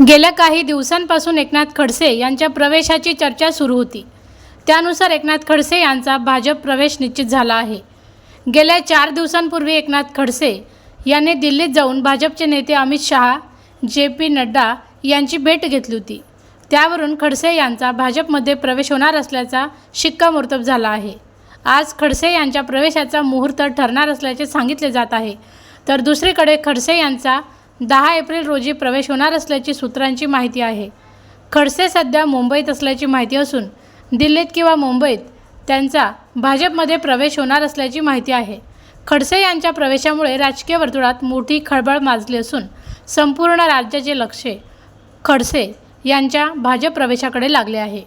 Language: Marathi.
गेल्या काही दिवसांपासून एकनाथ खडसे यांच्या प्रवेशाची चर्चा सुरू होती। त्यानुसार एकनाथ खडसे यांचा भाजप प्रवेश निश्चित झाला आहे। गेल्या 4 दिवसांपूर्वी एकनाथ खडसे यांनी दिल्लीत जाऊन भाजपचे नेते अमित शहा, जे.पी. नड्डा यांची भेट घेतली होती। त्यावरून खडसे यांचा भाजपमध्ये प्रवेश होणार असल्याचा शिक्कामोर्तब झाला आहे। आज खडसे यांच्या प्रवेशाचा मुहूर्त ठरणार असल्याचे सांगितले जात आहे। तर दुसरीकडे खडसे यांचा 10 एप्रिल रोजी प्रवेश होणार असल्याची सूत्रांची माहिती आहे। खडसे सध्या मुंबईत असल्याची माहिती असून दिल्लीत किंवा मुंबईत त्यांचा भाजपमध्ये प्रवेश होणार असल्याची माहिती आहे। खडसे यांच्या प्रवेशामुळे राजकीय वर्तुळात मोठी खळबळ माजली असून संपूर्ण राज्याचे लक्ष खडसे यांच्या भाजप प्रवेशाकडे लागले आहे।